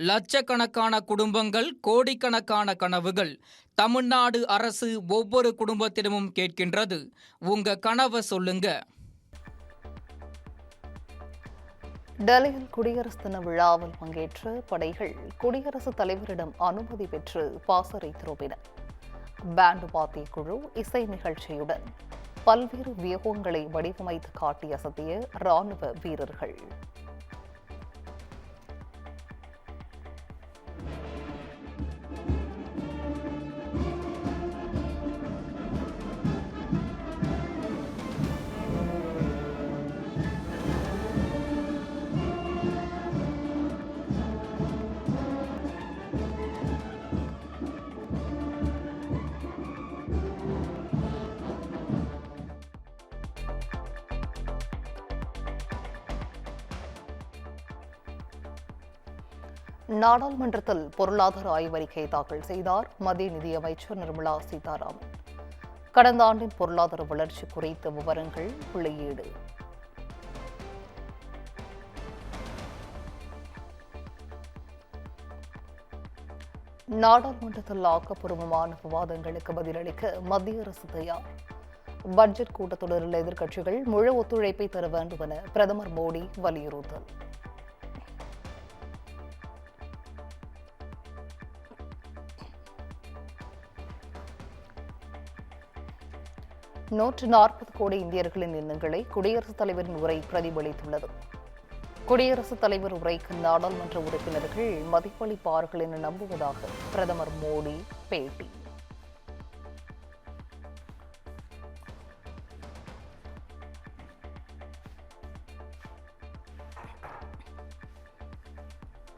லட்சக்கணக்கான குடும்பங்கள், கோடிக்கணக்கான கனவுகள். தமிழ்நாடு அரசு ஒவ்வொரு குடும்பத்திடமும் கேட்கின்றது, உங்க கனவை சொல்லுங்க. டெல்லியில் குடியரசு தின விழாவில் பங்கேற்ற படைகள் குடியரசுத் தலைவரிடம் அனுமதி பெற்று பாசறை திரும்பின. பேண்டு வாத்திய குழு இசை நிகழ்ச்சியுடன் பல்வேறு வியூகங்களை வடிவமைத்து காட்டி அசத்திய ராணுவ வீரர்கள். நாடாளுமன்றத்தில் பொருளாதார ஆய்வறிக்கை தாக்கல் செய்தார் மத்திய நிதியமைச்சர் நிர்மலா சீதாராமன். கடந்த ஆண்டின் பொருளாதார வளர்ச்சி குறித்த விவரங்கள் வெளியீடு. நாடாளுமன்றத்தில் ஆக்கப்பூர்வமான விவாதங்களுக்கு பதிலளிக்க மத்திய அரசு தயார். பட்ஜெட் கூட்டத்தொடரில் எதிர்க்கட்சிகள் முழு ஒத்துழைப்பை தர வேண்டும் என பிரதமர் மோடி வலியுறுத்தல். 140 கோடி இந்தியர்களின் எண்ணங்களை குடியரசுத் தலைவரின் உரை பிரதிபலித்துள்ளது. குடியரசுத் தலைவர் உரைக்கு நாடாளுமன்ற உறுப்பினர்கள் மதிப்பளிப்பார்கள் என நம்புவதாக பிரதமர் மோடி பேட்டி.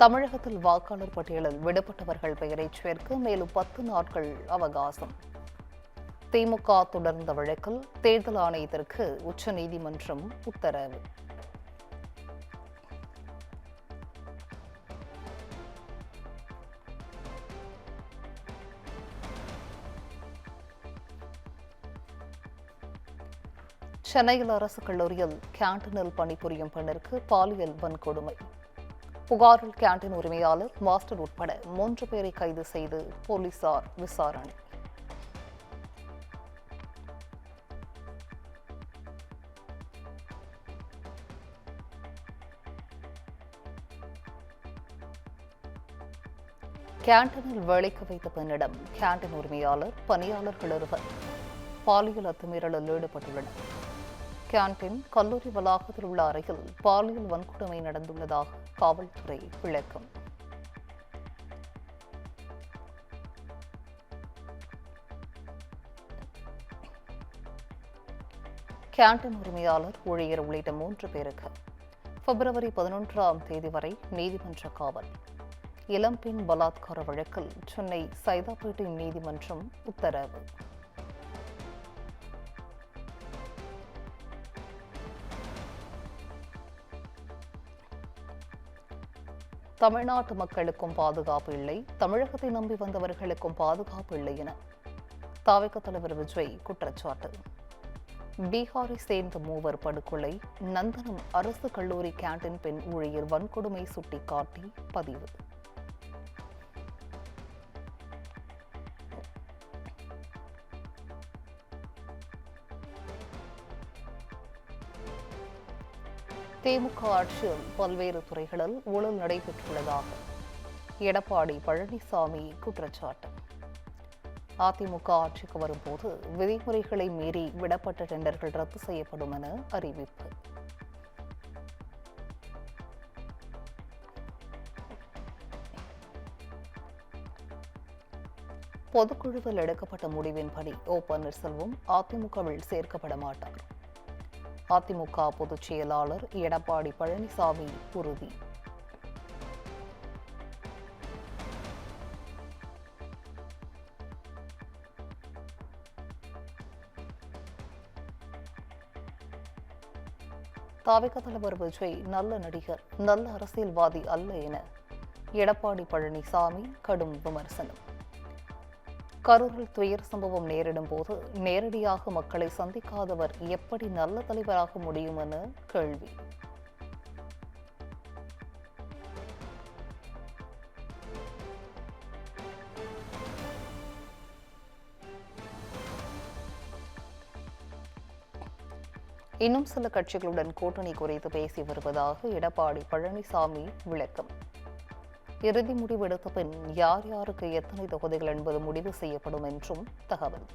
தமிழகத்தில் வாக்காளர் பட்டியலில் விடுபட்டவர்கள் பெயரை சேர்க்க மேலும் 10 நாட்கள் அவகாசம். திமுக தொடர்ந்த வழக்கில் தேர்தல் ஆணையத்திற்கு உச்சநீதிமன்றம் உத்தரவு. சென்னையில் அரசு கல்லூரியில் கேண்டீனில் பணிபுரியும் பெண்ணிற்கு பாலியல் வன்கொடுமை. புகாரில் கேண்டீன் உரிமையாளர், மாஸ்டர் உட்பட 3 பேரை கைது செய்து போலீசார் விசாரணை. கேண்டீனில் வேலைக்கு வைத்த பெண்ணிடம் கேண்டீன் உரிமையாளர், பணியாளர்கள் இருவர் பாலியல் அத்துமீறலில் ஈடுபட்டுள்ளனர். கேண்டீன் கல்லூரி வளாகத்தில் உள்ள அறையில் பாலியல் வன்கொடுமை நடந்துள்ளதாக காவல்துறை விளக்கம். கேண்டீன் உரிமையாளர், ஊழியர் உள்ளிட்ட 3 பேருக்கு பிப்ரவரி 11ஆம் தேதி வரை நீதிமன்ற காவல். இளம்பெண் பலாத்கார வழக்கில் சென்னை சைதாப்பேட்டை நீதிமன்றம் உத்தரவு. தமிழ்நாட்டு மக்களுக்கும் பாதுகாப்பு இல்லை, தமிழகத்தை நம்பி வந்தவர்களுக்கும் பாதுகாப்பு இல்லை என தாவேகா தலைவர் விஜய் குற்றச்சாட்டு. பீகாரை சேர்ந்த 3 படுகொலை. நந்தனம் அரசு கல்லூரி கேண்டீன் பெண் ஊழியர் வன்கொடுமை சுட்டிக்காட்டி பதிவு. திமுக ஆட்சியில் பல்வேறு துறைகளில் ஊழல் நடைபெற்றுள்ளதாக எடப்பாடி பழனிசாமி குற்றச்சாட்டு. அதிமுக ஆட்சிக்கு வரும்போது விதிமுறைகளை மீறி விடப்பட்ட டெண்டர்கள் ரத்து செய்யப்படும் என அறிவிப்பு. பொதுக்குழுவில் எடுக்கப்பட்ட முடிவின்படி ஓ பன்னீர்செல்வம் அதிமுகவில் சேர்க்கப்பட மாட்டார். அதிமுக பொதுச் செயலாளர் எடப்பாடி பழனிசாமி உறுதி. தாவேகா தலைவர் விஜய் நல்ல நடிகர், நல்ல அரசியல்வாதி அல்ல என எடப்பாடி பழனிசாமி கடும் விமர்சனம். கரூரில் துயர் சம்பவம் நேரிடும் போது நேரடியாக மக்களை சந்திக்காதவர் எப்படி நல்ல தலைவராக முடியும் என கேள்வி. இன்னும் சில கட்சிகளுடன் கூட்டணி குறித்து பேசி வருவதாக எடப்பாடி பழனிசாமி விளக்கம். இறுதி முடிவு எடுத்த பின் யார் யாருக்கு எத்தனை தொகுதிகள் என்பது முடிவு செய்யப்படும் என்றும் தகவல்.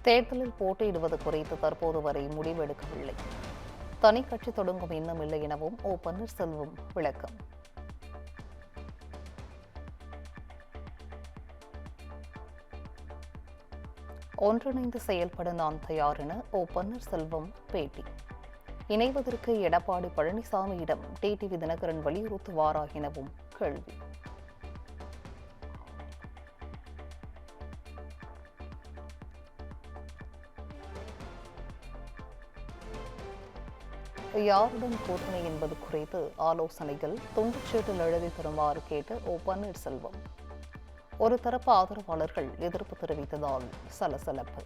தேர்தலில் போட்டியிடுவது குறித்து தற்போது வரை முடிவெடுக்கவில்லை. தனி கட்சி தொடங்கும் எண்ணம் இல்லை எனவும் ஓ பன்னீர்செல்வம் விளக்கம். ஒன்றிணைந்து செயல்பட நான் தயார் என ஓ பன்னீர்செல்வம் பேட்டி. இணைவதற்கு எடப்பாடி பழனிசாமியிடம் டிடிவி தினகரன் வலியுறுத்துவாரா எனவும் கேள்வி. யாருடன் கூட்டணி என்பது குறித்து ஆலோசனைகள் துண்டுச்சீட்டில் எழுதி தருமாறு கேட்ட ஓ பன்னீர்செல்வம். ஒரு தரப்பு ஆதரவாளர்கள் எதிர்ப்பு தெரிவித்ததால் சலசலப்பு.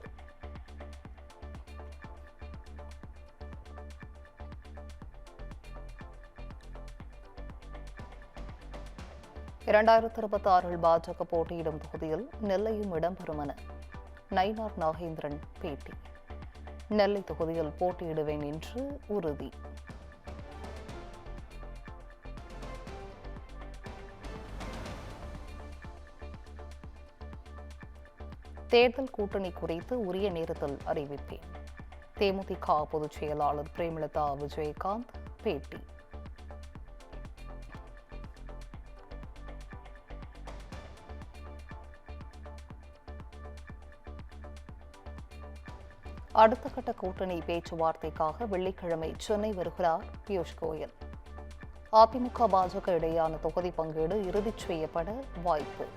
(2026) பாஜக போட்டியிடும் தொகுதியில் நெல்லையும் இடம்பெறும் என நயினார் நாகேந்திரன் பேட்டி. நெல்லை தொகுதியில் போட்டியிடுவேன் என்று உறுதி. தேர்தல் கூட்டணி குறித்து உரிய நேரத்தில் அறிவிப்பேன். தேமுதிக பொதுச் செயலாளர் பிரேமலதா விஜயகாந்த் பேட்டி. அடுத்த கட்ட கூட்டணி பேச்சுவார்த்தைக்காக வெள்ளிக்கிழமை சென்னை வருகிறார் பியூஷ் கோயல். அதிமுக பாஜக இடையேயான தொகுதி பங்கீடு இறுதி செய்யப்பட வாய்ப்பு.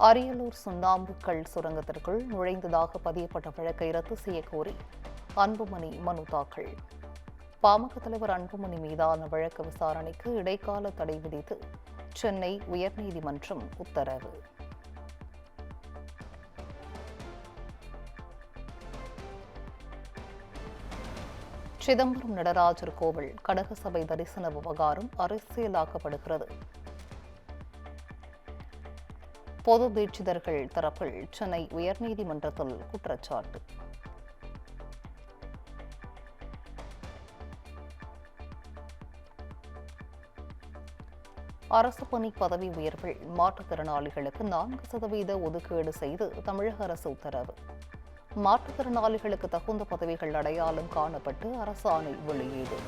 அரியலூர் சுண்ணாம்பு கல் சுரங்கத்திற்குள் நுழைந்ததாக பதியப்பட்ட வழக்கை ரத்து செய்யக்கோரி அன்புமணி மனு தாக்கல். பாமக தலைவர் அன்புமணி மீதான வழக்கு விசாரணைக்கு இடைக்கால தடை விதித்து சென்னை உயர்நீதிமன்றம் உத்தரவு. சிதம்பரம் நடராஜர் கோவில் கடகசபை தரிசன விவகாரம் அரசியலாக்கப்படுகிறது. பொது தீட்சிதர்கள் தரப்பில் சென்னை உயர்நீதிமன்றத்தில் குற்றச்சாட்டு. அரசு பணி பதவி உயர்வில் மாற்றுத்திறனாளிகளுக்கு 4% ஒதுக்கீடு செய்து தமிழக அரசு உத்தரவு. மாற்றுத்திறனாளிகளுக்கு தகுந்த பதவிகள் அடையாளம் காணப்பட்டு அரசாணை வெளியீடு.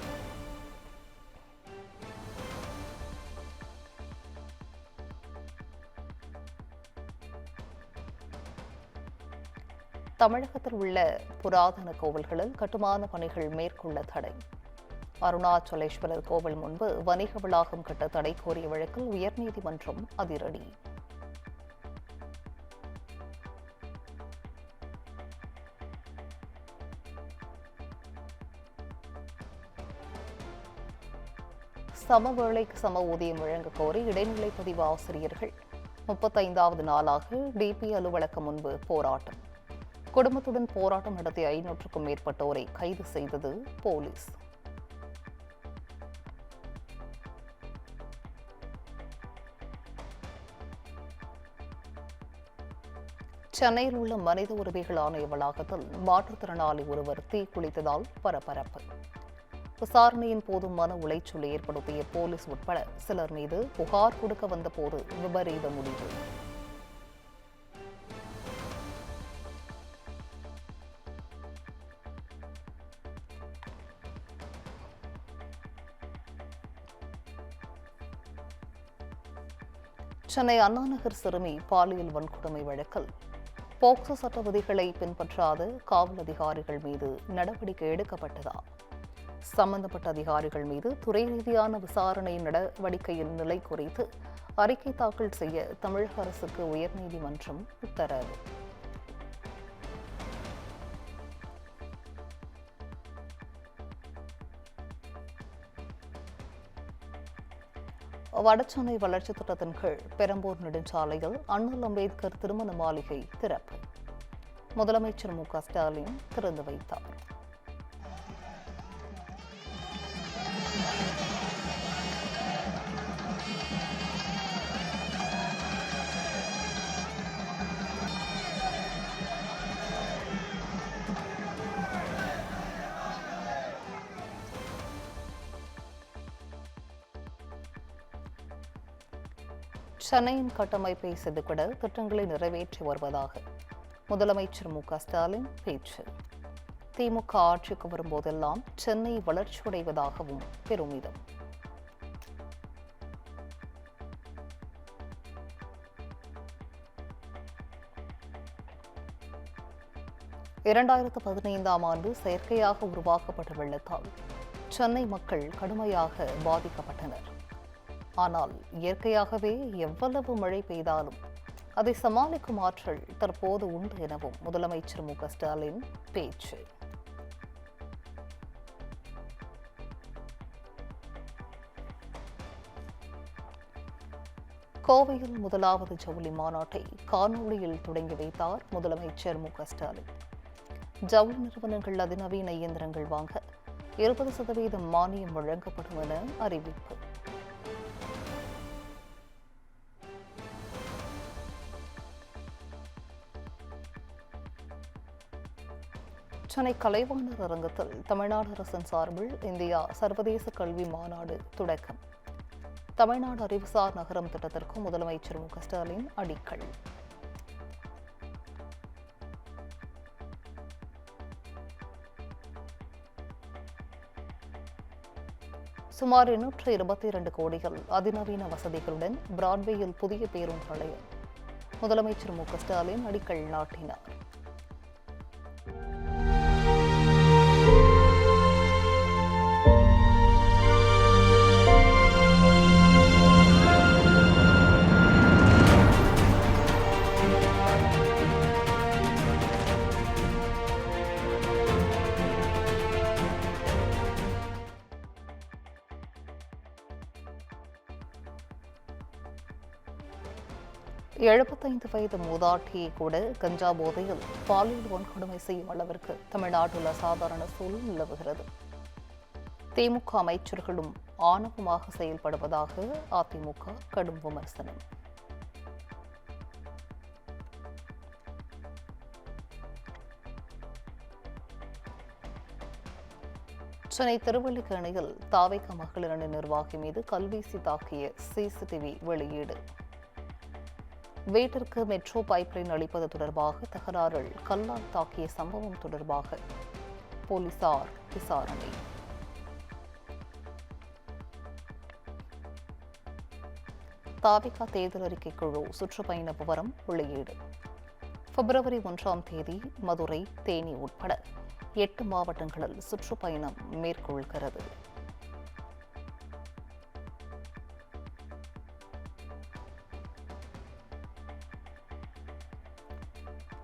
தமிழகத்தில் உள்ள புராதன கோவில்களில் கட்டுமான பணிகள் மேற்கொள்ள தடை. அருணாச்சலேஸ்வரர் கோவில் முன்பு வணிக வளாகம் கட்ட தடை கோரிய வழக்கில் உயர்நீதிமன்றம் அதிரடி. சம வேளைக்கு சம ஊதியம் வழங்க கோரி இடைநிலை பதிவு ஆசிரியர்கள் 35வது நாளாக டிபி அலுவலகம் முன்பு போராட்டம். குடும்பத்துடன் போராட்டம் நடத்திய 500க்கும் மேற்பட்டோரை கைது செய்தது போலீஸ். சென்னையில் உள்ள மனித உரிமைகள் ஆணைய வளாகத்தில் மாற்றுத்திறனாளி ஒருவர் தீக்குளித்ததால் பரபரப்பு. விசாரணையின் போது மன உளைச்சல் ஏற்படுத்திய போலீஸ் உட்பட சிலர் மீது புகார் கொடுக்க வந்தபோது விபரீத முடிவு. சென்னை அண்ணாநகர் சிறுமி பாலியல் வன்கொடுமை வழக்கில் போக்சோ சட்ட விதிகளை பின்பற்றாத காவல் அதிகாரிகள் மீது நடவடிக்கை எடுக்கப்பட்டதா? சம்பந்தப்பட்ட அதிகாரிகள் மீது துறை ரீதியான விசாரணை நடவடிக்கையின் நிலை குறித்து அறிக்கை தாக்கல் செய்ய தமிழக அரசுக்கு உயர்நீதிமன்றம் உத்தரவு. வடசென்னை வளர்ச்சித் திட்டத்தின் கீழ் பெரம்பூர் நெடுஞ்சாலையில் அண்ணல் அம்பேத்கர் திருமண மாளிகை திறப்பு. முதலமைச்சர் மு.க.ஸ்டாலின் திறந்து வைத்தார். சென்னையின் கட்டமைப்பை செதுக்கிட திட்டங்களை நிறைவேற்றி வருவதாக முதலமைச்சர் மு.க.ஸ்டாலின் பேச்சு. திமுக ஆட்சிக்கு வரும்போதெல்லாம் சென்னை வளர்ச்சியடைவதாகவும் பெருமிதம். இரண்டாயிரத்து 15ஆம் ஆண்டு செயற்கையாக உருவாக்கப்பட்ட வெள்ளத்தால் சென்னை மக்கள் கடுமையாக பாதிக்கப்பட்டனர். ஆனால் இயற்கையாகவே எவ்வளவு மழை பெய்தாலும் அதை சமாளிக்கும் ஆற்றல் தற்போது உண்டு எனவும் முதலமைச்சர் மு.க.ஸ்டாலின் பேச்சு. கோவையில் முதலாவது ஜவுளி மாநாட்டை காணொலியில் தொடங்கி வைத்தார் முதலமைச்சர் மு.க.ஸ்டாலின். ஜவுளி நிறுவனங்கள் அதிநவீன இயந்திரங்கள் வாங்க 20% மானியம் வழங்கப்படும் என அறிவிப்பு. சென்னை கலைவாணர் அரங்கத்தில் தமிழ்நாடு அரசின் சார்பில் இந்தியா சர்வதேச கல்வி மாநாடு தொடக்கம். தமிழ்நாடு அறிவுசார் நகரம் திட்டத்திற்கு முதலமைச்சர் மு.க.ஸ்டாலின் அடிக்கல். சுமார் 822 கோடிகள் அதிநவீன வசதிகளுடன் பிராட்வேயில் புதிய பேருந்து நிலையம் முதலமைச்சர் மு.க.ஸ்டாலின் அடிக்கல் நாட்டினார். எழுபத்தைந்து வயது மூதாட்டியை கூட கஞ்சா போதையில் பாலியல் வன்கொடுமை செய்யும் அளவிற்கு தமிழ்நாட்டில் அசாதாரண சூழல் நிலவுகிறது. திமுக அமைச்சர்களும் ஆணவமாக செயல்படுவதாக அதிமுக கடும் விமர்சனம். சென்னை திருவல்லிக்கேணியில் தாவேக மகளிர் அணி நிர்வாகி மீது கல்வீசி தாக்கிய சிசிடிவி வெளியீடு. வீட்டிற்கு மெட்ரோ பைப்லைன் அளிப்பது தொடர்பாக தகராறில் கல்லால் தாக்கிய சம்பவம் தொடர்பாக போலீசார் விசாரணை. தாவேக தேர்தல் அறிக்கை குழு சுற்றுப்பயண விவரம் வெளியீடு. பிப்ரவரி 1ஆம் தேதி மதுரை, தேனி உட்பட 8 மாவட்டங்களில் சுற்றுப்பயணம் மேற்கொள்கிறது.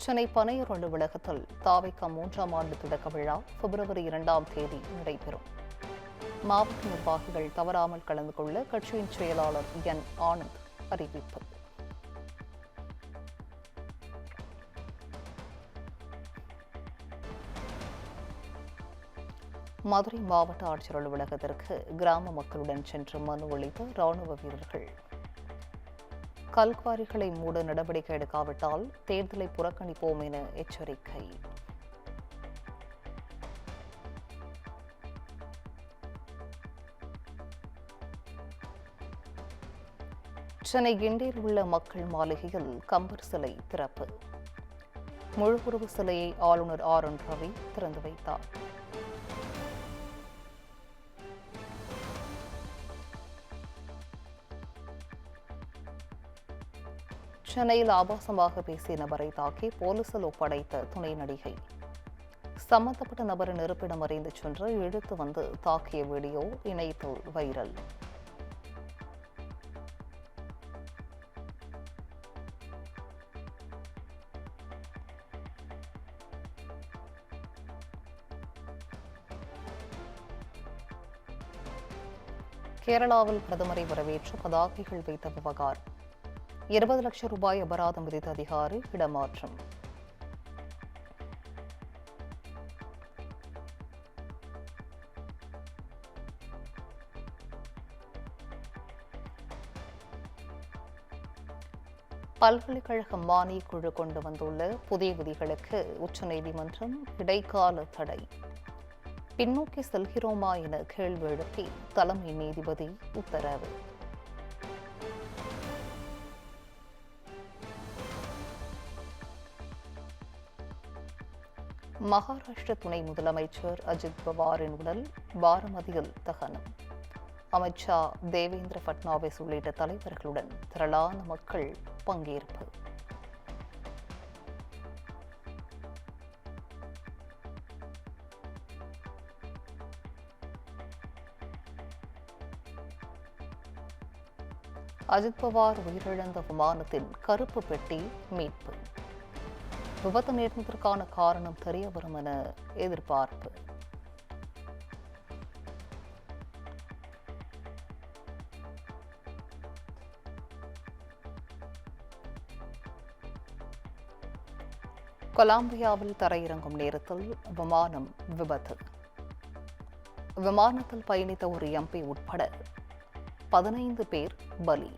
சென்னை பனையூர் அலுவலகத்தில் தாவேக 3ஆம் ஆண்டு தொடக்க விழா பிப்ரவரி 2ஆம் தேதி நடைபெறும். மாவட்ட நிர்வாகிகள் தவறாமல் கலந்து கொள்ள கட்சியின் செயலாளர் என். ஆனந்த் அறிவிப்பு. மதுரை மாவட்ட ஆட்சியர் அலுவலகத்திற்கு கிராம மக்களுடன் சென்று மனு அளித்த ராணுவ வீரர்கள். கல்குவாரிகளை மூட நடவடிக்கை எடுக்காவிட்டால் தேர்தலை புறக்கணிப்போம் என எச்சரிக்கை. சென்னை கிண்டியில் உள்ள மக்கள் மாளிகையில் கம்பர் சிலை திறப்பு. முழு உருவ சிலையை ஆளுநர் ஆர்.என். ரவி திறந்து வைத்தார். சென்னையில் ஆபாசமாக பேசிய நபரை தாக்கி போலீசில் ஒப்படைத்த துணை நடிகை. சம்பந்தப்பட்ட நபரின் இருப்பிடம் அறிந்து சென்று இழுத்து வந்து தாக்கிய வீடியோ இணையத்தில் வைரல். கேரளாவில் பிரதமரை வரவேற்று பதாகைகள் வைத்த விவகாரம். 20 லட்சம் ரூபாய் அபராதம் விதித்த அதிகாரி இடமாற்றம். பல்கலைக்கழக மானியக் குழு கொண்டு வந்துள்ள புதிய விதிகளுக்கு உச்சநீதிமன்றம் இடைக்கால தடை. பின்னோக்கி செல்கிறோமா என கேள்வி எழுப்பி தலைமை நீதிபதி உத்தரவு. மகாராஷ்டிர துணை முதலமைச்சர் அஜித் பவாரின் உடல் பாரமதியில் தகனம். அமித்ஷா, தேவேந்திர பட்னாவிஸ் உள்ளிட்ட தலைவர்களுடன் திரளான மக்கள் பங்கேற்பு. அஜித் பவார் உயிரிழந்த விமானத்தின் கருப்பு பெட்டி மீட்பு. விபத்து நேர்ந்ததற்கான காரணம் தெரிய வரும் என எதிர்பார்ப்பு. கொலம்பியாவில் தரையிறங்கும் நேரத்தில் விமானம் விபத்து. விமானத்தில் பயணித்த ஒரு எம்பி உட்பட 15 பேர் பலி.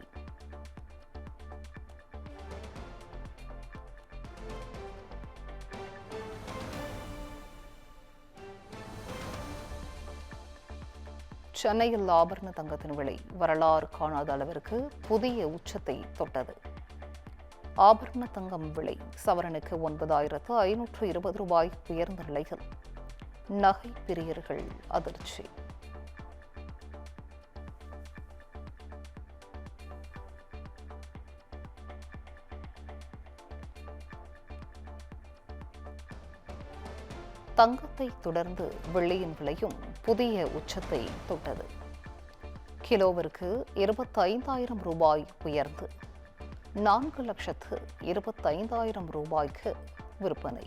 சென்னையில் ஆபரண தங்கத்தின் விலை வரலாறு காணாத அளவிற்கு புதிய உச்சத்தை தொட்டது. ஆபரண தங்கம் விலை சவரனுக்கு 9,520 ரூபாய் உயர்ந்த நிலையில் நகை பிரியர்கள் அதிர்ச்சி. தங்கத்தை தொடர்ந்து வெள்ளியின் விலையும் புதிய உச்சத்தை தொட்டது. கிலோவிற்கு 25,000 ரூபாய் உயர்ந்து 4,25,000 ரூபாய்க்கு விற்பனை.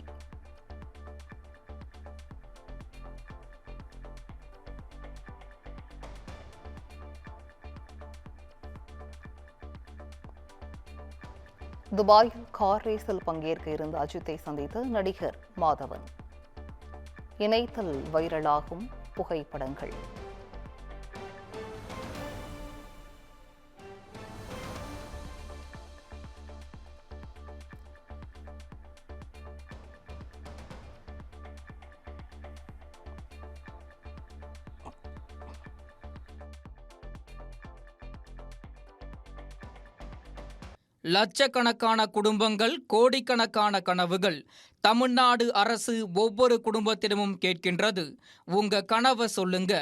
துபாயில் கார் ரேஸில் பங்கேற்க இருந்த அஜித்தை சந்தித்த நடிகர் மாதவன். இணையத்தில் வைரலாகும் புகைப்படங்கள். லட்சக்கணக்கான குடும்பங்கள், கோடிக்கணக்கான கனவுகள். தமிழ்நாடு அரசு ஒவ்வொரு குடும்பத்திடமும் கேட்கின்றது. உங்க கனவை சொல்லுங்க.